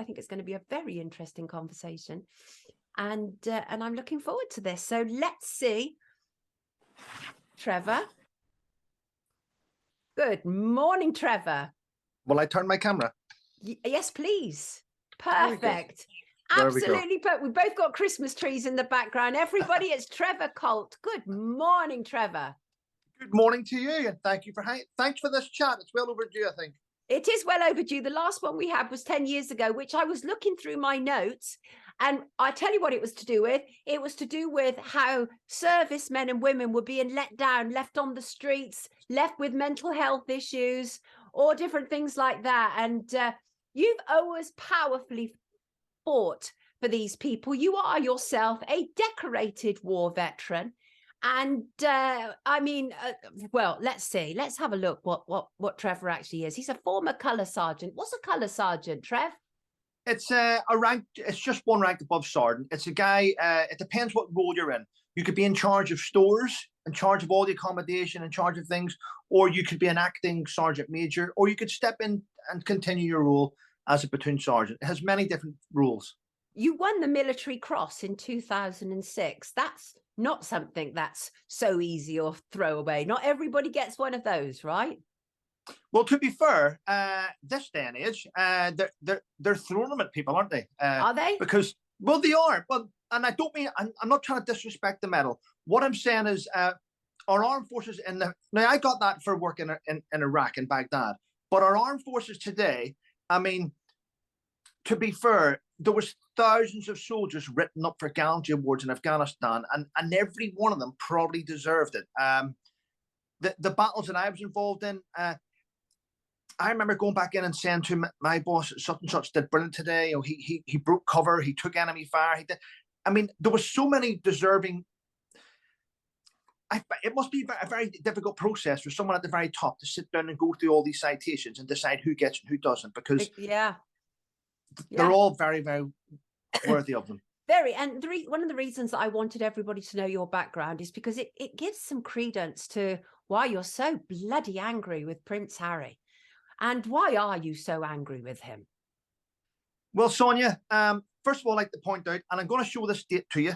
I think it's going to be a very interesting conversation. And I'm looking forward to this. So let's see. Trevor. Good morning, Trevor. Will I turn my camera? Yes, please. Perfect. Absolutely perfect. We've both got Christmas trees in the background. Everybody, it's Trevor Coult. Good morning, Trevor. Good morning to you, and thanks for this chat. It's well overdue, I think. It is well overdue. The last one we had was 10 years ago, which I was looking through my notes, and I tell you what it was to do with. It was to do with how servicemen and women were being let down, left on the streets, left with mental health issues, or different things like that. And you've always powerfully fought for these people. You are yourself a decorated war veteran. And I mean, well, let's see. Let's have a look what Trevor actually is. He's a former colour sergeant. What's a colour sergeant, Trev? It's a rank. It's just one rank above sergeant. It's a guy. It depends what role you're in. You could be in charge of stores, in charge of all the accommodation, in charge of things, or you could be an acting sergeant major, or you could step in and continue your role as a platoon sergeant. It has many different roles. You won the Military Cross in 2006. That's not something that's so easy or throwaway. Not everybody gets one of those, right? Well, to be fair, this day and age, they're throwing them at people, aren't they? Are they? Because, well, they are. But, and I don't mean, I'm not trying to disrespect the medal. What I'm saying is our armed forces now I got that for work in Iraq and Baghdad, but our armed forces today, I mean, to be fair, there was thousands of soldiers written up for gallantry awards in Afghanistan, and every one of them probably deserved it. The battles that I was involved in, I remember going back in and saying to my boss, such and such did brilliant today. You know, he broke cover, he took enemy fire. He did. I mean, there was so many deserving. It must be a very difficult process for someone at the very top to sit down and go through all these citations and decide who gets and who doesn't, because they're all very, very worthy of them. Very. And one of the reasons that I wanted everybody to know your background is because it gives some credence to why you're so bloody angry with Prince Harry. And why are you so angry with him? Well, Sonia, first of all, I'd like to point out, and I'm going to show this date to you.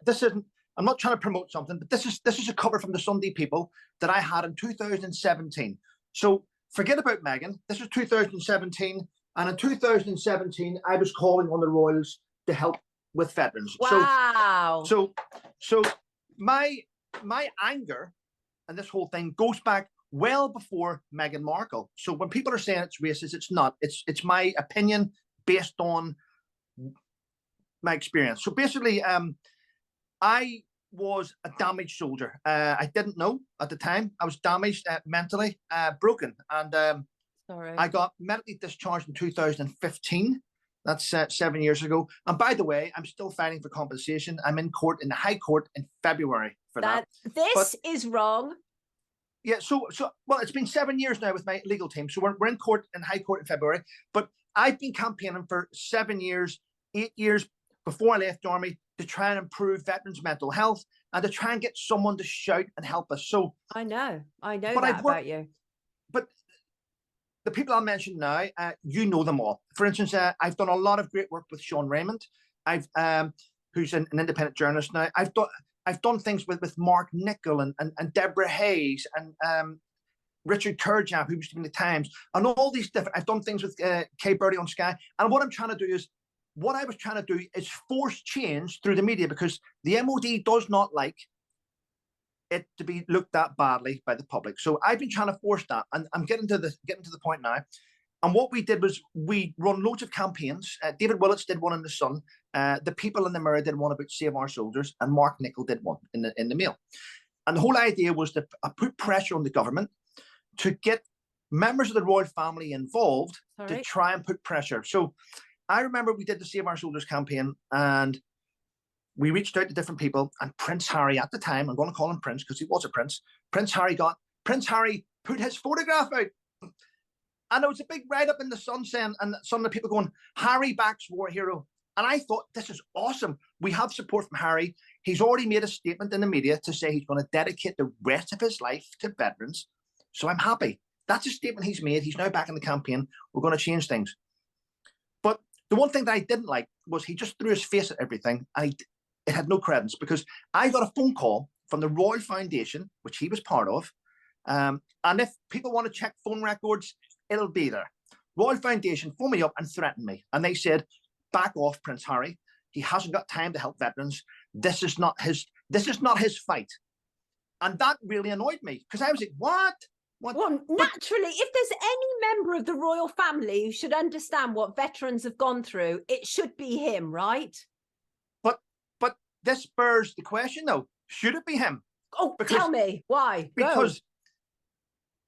This isn't, I'm not trying to promote something, but this is a cover from the Sunday People that I had in 2017. So forget about Meghan. This is 2017. And in 2017, I was calling on the Royals to help with veterans. Wow. So my anger and this whole thing goes back well before Meghan Markle. So when people are saying it's racist, it's not. It's my opinion based on my experience. So basically, I was a damaged soldier. I didn't know at the time. I was damaged mentally, broken, and sorry. I got medically discharged in 2015. That's 7 years ago. And by the way, I'm still fighting for compensation. I'm in court, in the High Court, in February for that. This is wrong. Yeah, so well, it's been 7 years now with my legal team. So we're in court, in High Court in February. But I've been campaigning for 7 years, 8 years before I left the army to try and improve veterans' mental health and to try and get someone to shout and help us. So I know that about you. But the people I'll mention now, you know them all. For instance, I've done a lot of great work with Sean Raymond. Who's an independent journalist now. I've done things with Mark Nichol and Deborah Hayes and Richard Turgeon, who used to be in the Times, and all these different. I've done things with Kay Birdie on Sky. And what I was trying to do is force change through the media, because the MOD does not like it to be looked at badly by the public. So I've been trying to force that, and I'm getting to the point now. And what we did was we run loads of campaigns. David Willits did one in The Sun. The People in the Mirror did one about Save Our Soldiers, and Mark Nichol did one in the Mail. And the whole idea was to put pressure on the government to get members of the royal family involved to try and put pressure. So I remember we did the Save Our Soldiers campaign, and we reached out to different people, and Prince Harry at the time, I'm going to call him Prince because he was a prince, Prince Harry put his photograph out. And there was a big write-up in The Sun saying, and some of the people going, Harry backs war hero. And I thought, this is awesome. We have support from Harry. He's already made a statement in the media to say he's going to dedicate the rest of his life to veterans. So I'm happy. That's a statement he's made. He's now back in the campaign. We're going to change things. But The one thing that I didn't like was he just threw his face at everything. It had no credence, because I got a phone call from the Royal Foundation, which he was part of. And if people want to check phone records, it'll be there. Royal Foundation phoned me up and threatened me. And they said, back off, Prince Harry. He hasn't got time to help veterans. This is not his fight. And that really annoyed me, because I was like, what? Well, naturally, if there's any member of the royal family who should understand what veterans have gone through, it should be him, right? But this spurs the question, though. Should it be him? Oh, tell me. Why? Because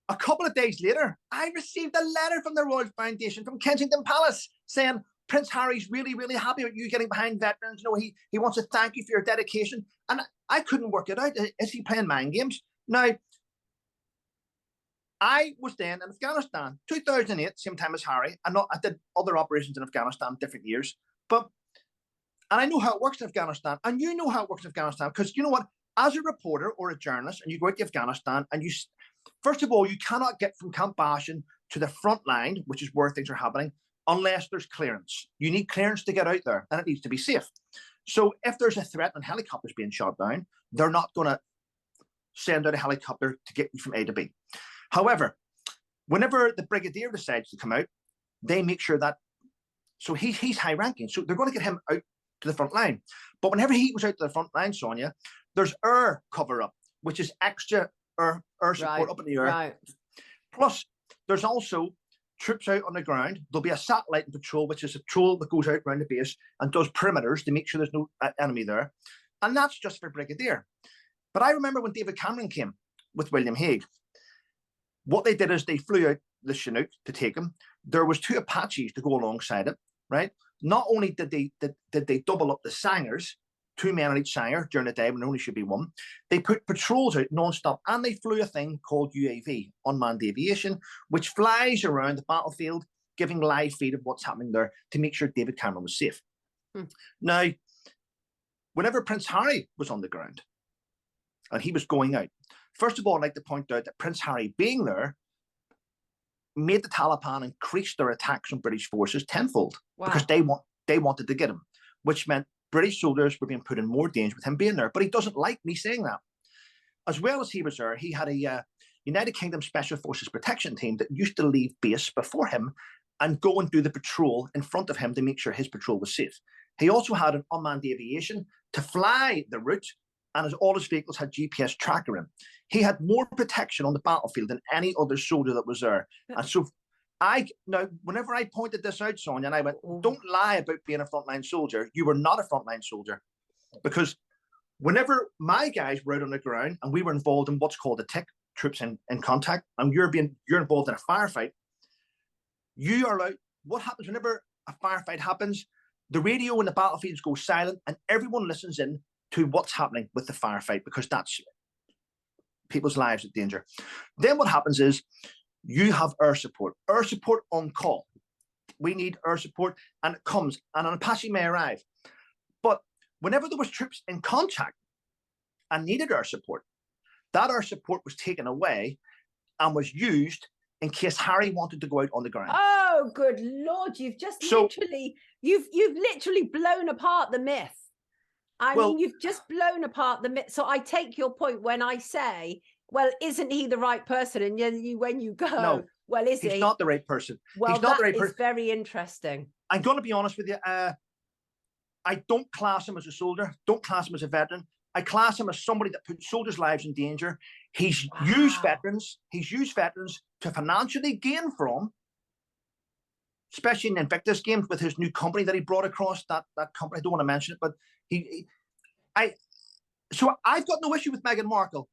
a couple of days later, I received a letter from the Royal Foundation from Kensington Palace saying, Prince Harry's really, really happy with you getting behind veterans. You know, he wants to thank you for your dedication. And I couldn't work it out. Is he playing mind games? Now, I was then in Afghanistan, 2008, same time as Harry. I did other operations in Afghanistan, different years. And I know how it works in Afghanistan. And you know how it works in Afghanistan, because you know what? As a reporter or a journalist, and you go out to Afghanistan, and first of all, you cannot get from Camp Bashan to the front line, which is where things are happening, unless there's clearance. You need clearance to get out there, and it needs to be safe. So if there's a threat and helicopters being shot down, they're not going to send out a helicopter to get you from A to B. However, whenever the brigadier decides to come out, they make sure that, so he's high ranking, so they're going to get him out to the front line. But whenever he was out to the front line, Sonia, there's air cover up, which is extra air support up in the air. Right. Plus, there's also troops out on the ground. There'll be a satellite patrol, which is a patrol that goes out around the base and does perimeters to make sure there's no enemy there. And that's just for brigadier. But I remember when David Cameron came with William Hague, what they did is they flew out the Chinook to take him. There was 2 Apaches to go alongside it, right? Not only did they double up the sangers, 2 men on each sanger during the day when there only should be 1, they put patrols out non-stop, and they flew a thing called UAV, unmanned aviation, which flies around the battlefield, giving live feed of what's happening there to make sure David Cameron was safe. Now, whenever Prince Harry was on the ground and he was going out, first of all, I'd like to point out that Prince Harry being there made the Taliban increase their attacks on British forces tenfold. Wow. Because they wanted to get him, which meant British soldiers were being put in more danger with him being there. But he doesn't like me saying that. As well as he was there, he had a United Kingdom Special Forces protection team that used to leave base before him and go and do the patrol in front of him to make sure his patrol was safe. He also had an unmanned aviation to fly the route, and all his vehicles had GPS tracker in. He had more protection on the battlefield than any other soldier that was there. And so whenever I pointed this out, Sonia, and I went, don't lie about being a frontline soldier. You were not a frontline soldier. Because whenever my guys were out on the ground and we were involved in what's called a TIC, troops in contact, and you're involved in a firefight, you are out. What happens whenever a firefight happens? The radio in the battlefields goes silent and everyone listens in to what's happening with the firefight, because that's people's lives in danger. Then what happens is you have air support on call. We need air support, and it comes, and an Apache may arrive. But whenever there was troops in contact and needed air support, that air support was taken away and was used in case Harry wanted to go out on the ground. Oh, good Lord, you've literally blown apart the myth. I mean, you've just blown apart the myth. So I take your point when I say, well, isn't he the right person? And when you go, no, well, is he? He's not the right person. Well, he's not the right person. Very interesting. I'm going to be honest with you. I don't class him as a soldier. Don't class him as a veteran. I class him as somebody that put soldiers' lives in danger. He's used veterans. He's used veterans to financially gain from, especially in Invictus games with his new company that he brought across. That company, I don't want to mention it, but so I've got no issue with Meghan Markle.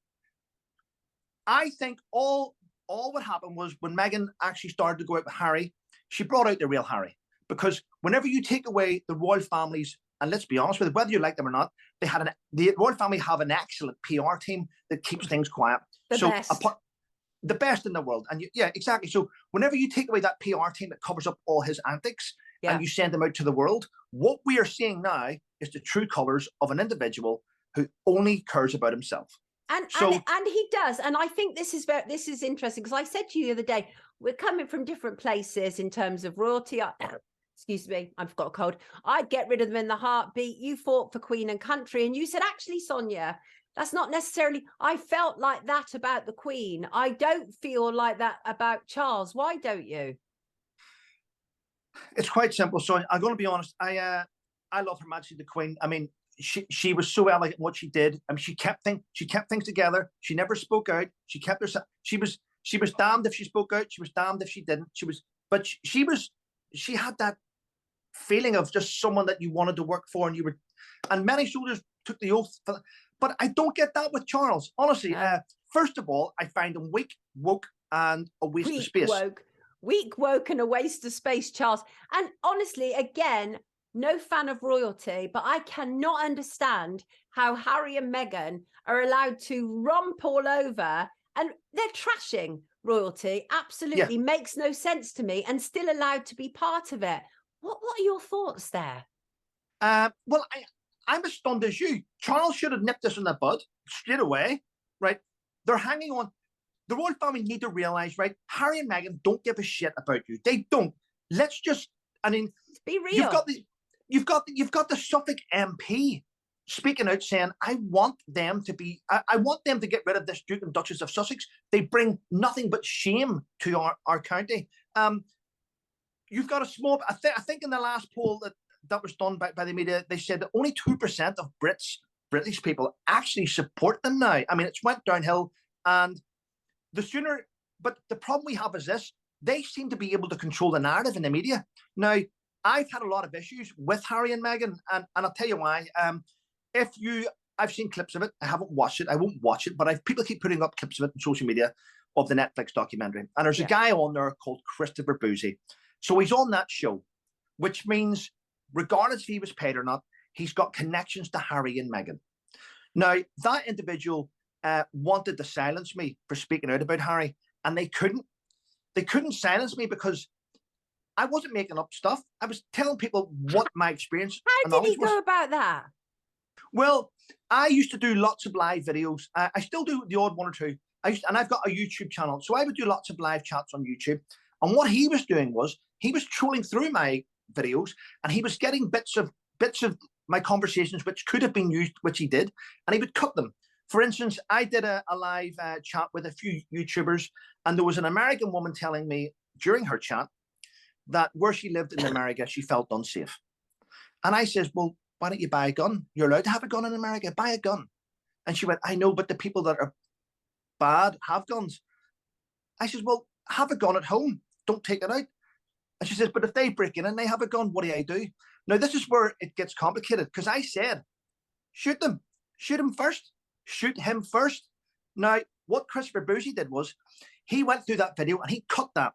I think all what happened was when Meghan actually started to go out with Harry, she brought out the real Harry. Because whenever you take away the royal families, and let's be honest with it, whether you like them or not, the royal family have an excellent PR team that keeps things quiet. The best in the world. And yeah, exactly. So whenever you take away that PR team that covers up all his antics, and you send them out to the world, what we are seeing now is the true colors of an individual who only cares about himself. And he does. And I think this is interesting, because I said to you the other day, we're coming from different places in terms of royalty. excuse me, I've got a cold. I'd get rid of them in the heartbeat. You fought for Queen and country. And you said, actually, Sonia, that's not necessarily, I felt like that about the Queen. I don't feel like that about Charles. Why don't you? It's quite simple. So I'm going to be honest. I love Her Majesty the Queen. I mean, she was so elegant in what she did. I mean, she kept things together. She never spoke out. She kept herself. She was damned if she spoke out. She was damned if she didn't. She had that feeling of just someone that you wanted to work for, and many soldiers took the oath. But I don't get that with Charles. Honestly, No. First of all, I find him weak, woke, and a waste of space. Weak, woke, and a waste of space, Charles. And honestly, again, no fan of royalty, but I cannot understand how Harry and Meghan are allowed to romp all over, and they're trashing royalty. Absolutely makes no sense to me, and still allowed to be part of it. What are your thoughts there? Well, I'm as stunned as you. Charles should have nipped this in the bud straight away, right? They're hanging on. The royal family need to realize, right? Harry and Meghan don't give a shit about you. They don't. Let's just, I mean, be real. You've got the Suffolk MP speaking out saying, I want them to get rid of this Duke and Duchess of Sussex. They bring nothing but shame to our county. You've got a small, I think in the last poll that was done by the media, they said that only 2% of British people actually support them now. I mean, it's went downhill, and but the problem we have is this: they seem to be able to control the narrative in the media. Now, I've had a lot of issues with Harry and Meghan, and I'll tell you why. I've seen clips of it. I haven't watched it. I won't watch it, but people keep putting up clips of it on social media of the Netflix documentary. And there's a guy on there called Christopher Boozy. So he's on that show, which means regardless if he was paid or not, he's got connections to Harry and Meghan. Now, that individual wanted to silence me for speaking out about Harry, and they couldn't. They couldn't silence me because I wasn't making up stuff. I was telling people what my experience. How did he go about that? Well, I used to do lots of live videos. I still do the odd one or two. And I've got a YouTube channel, so I would do lots of live chats on YouTube. And what he was doing was he was trolling through my videos, and he was getting bits of my conversations which could have been used, which he did, and he would cut them. For instance, I did a live chat with a few YouTubers, and there was an American woman telling me during her chat that where she lived in America, she felt unsafe. And I says, well, why don't you buy a gun? You're allowed to have a gun in America. Buy a gun. And she went, I know, but the people that are bad have guns. I says, well, have a gun at home. Don't take it out. And she says, but if they break in and they have a gun, what do I do? Now, this is where it gets complicated, because I said, shoot them. Shoot him first. Shoot him first. Now, what Christopher Boozy did was he went through that video and he cut that.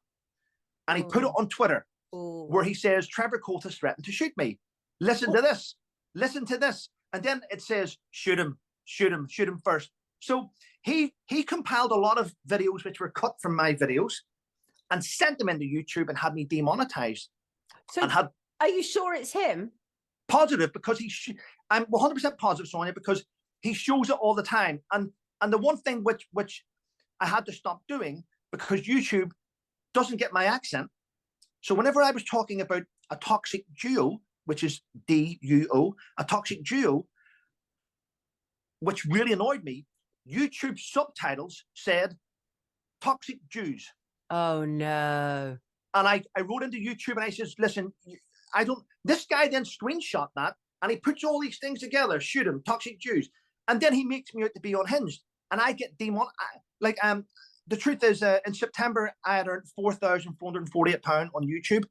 And he put it on Twitter, where he says, Trevor Coult has threatened to shoot me. Listen to this. Listen to this. And then it says, shoot him, shoot him, shoot him first. So he compiled a lot of videos which were cut from my videos and sent them into YouTube and had me demonetized. So are you sure it's him? Positive, because I'm 100% positive, Sonia, because he shows it all the time. And the one thing which I had to stop doing, because YouTube doesn't get my accent. So whenever I was talking about a toxic duo, which is DUO, a toxic duo, which really annoyed me, YouTube subtitles said toxic Jews. Oh no. And I wrote into YouTube and I says, listen, this guy then screenshot that and he puts all these things together, shoot him, toxic Jews. And then he makes me out to be unhinged. And I get demonetized. The truth is, in September, I had earned £4,448 on YouTube,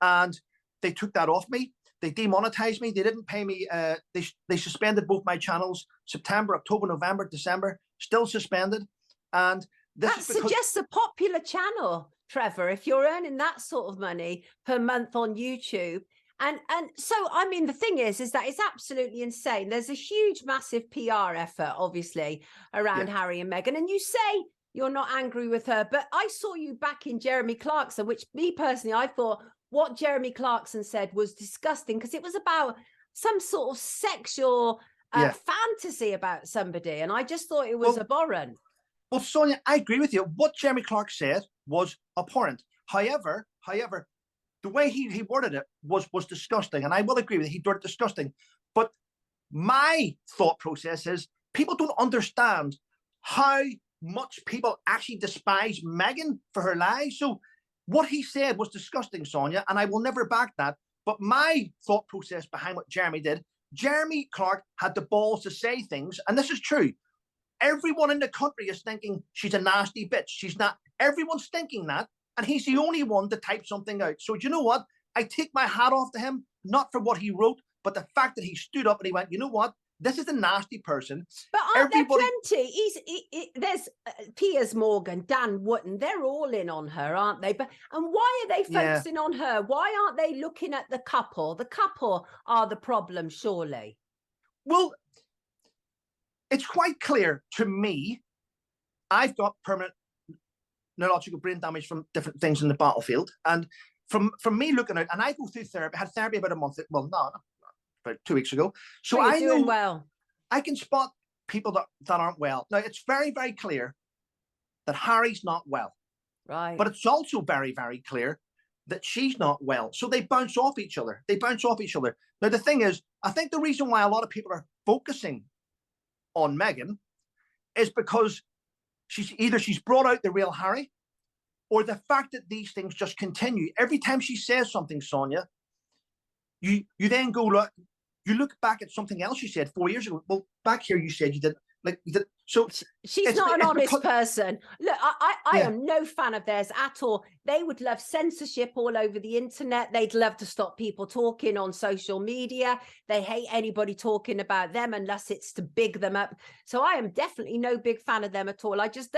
and they took that off me. They demonetized me. They didn't pay me. They suspended both my channels, September, October, November, December, still suspended. And that suggests a popular channel, Trevor, if you're earning that sort of money per month on YouTube. And so, I mean, the thing is that it's absolutely insane. There's a huge, massive PR effort, obviously, around Harry and Meghan. And you say you're not angry with her, but I saw you back in Jeremy Clarkson, which me personally, I thought what Jeremy Clarkson said was disgusting, because it was about some sort of sexual fantasy about somebody. And I just thought it was abhorrent. Well, Sonia, I agree with you. What Jeremy Clark said was abhorrent. However, the way he worded it was disgusting. And I will agree with it. He worded it disgusting. But my thought process is people don't understand how much people actually despise Meghan for her lies. So what he said was disgusting, Sonia, and I will never back that. But my thought process behind what Jeremy did, Jeremy Clark had the balls to say things, and this is true. Everyone in the country is thinking she's a nasty bitch. She's not. Everyone's thinking that, and he's the only one to type something out. So you know what? I take my hat off to him, not for what he wrote, but the fact that he stood up and he went, you know what? This is a nasty person. But aren't there plenty? There's Piers Morgan, Dan Wootton. They're all in on her, aren't they? But and why are they focusing on her? Why aren't they looking at the couple? The couple are the problem, surely. Well, it's quite clear to me. I've got permanent neurological brain damage from different things in the battlefield, and from me looking out, and I go through therapy. I had therapy about a month. Well, no, about 2 weeks ago. So I know well. I can spot people that aren't well. Now, it's very, very clear that Harry's not well. Right. But it's also very, very clear that she's not well. So they bounce off each other. Now, the thing is, I think the reason why a lot of people are focusing on Meghan is because she's brought out the real Harry, or the fact that these things just continue. Every time she says something, Sonia, you then go, look, you look back at something else you said 4 years ago. Well, back here you said you did. So she's not an honest person. Look, I am no fan of theirs at all. They would love censorship all over the internet. They'd love to stop people talking on social media. They hate anybody talking about them unless it's to big them up. So I am definitely no big fan of them at all. I just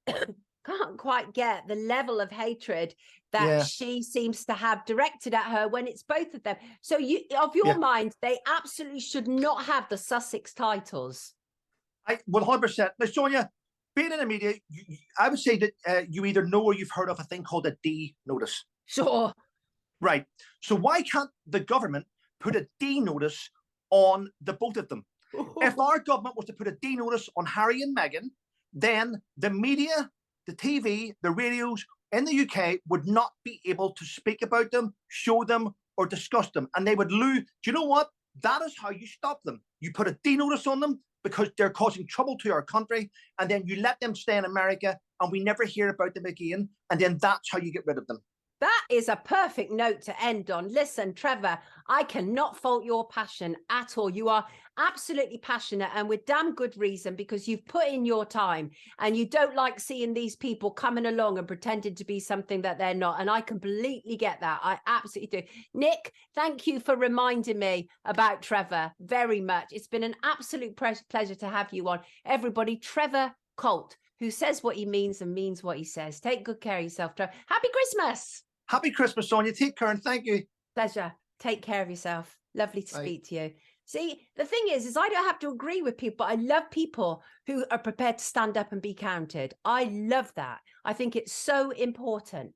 can't quite get the level of hatred that she seems to have directed at her when it's both of them. So of your mind, they absolutely should not have the Sussex titles. 100%. Now, Sonia, being in the media, I would say that you either know or you've heard of a thing called a D notice. Sure. Right. So why can't the government put a D notice on the both of them? If our government was to put a D notice on Harry and Meghan, then the media, the TV, the radios in the UK would not be able to speak about them, show them, or discuss them. And they would lose. Do you know what? That is how you stop them. You put a D notice on them because they're causing trouble to our country, and then you let them stay in America and we never hear about them again. And then that's how you get rid of them. That is a perfect note to end on. Listen, Trevor, I cannot fault your passion at all. You are absolutely passionate, and with damn good reason, because you've put in your time and you don't like seeing these people coming along and pretending to be something that they're not. And I completely get that. I absolutely do. Nick, thank you for reminding me about Trevor very much. It's been an absolute pleasure to have you on. Everybody, Trevor Coult, who says what he means and means what he says. Take good care of yourself, Trevor. Happy Christmas. Happy Christmas, Sonia. Take care and thank you. Pleasure. Take care of yourself. Lovely to speak to you. See, the thing is I don't have to agree with people, but I love people who are prepared to stand up and be counted. I love that. I think it's so important.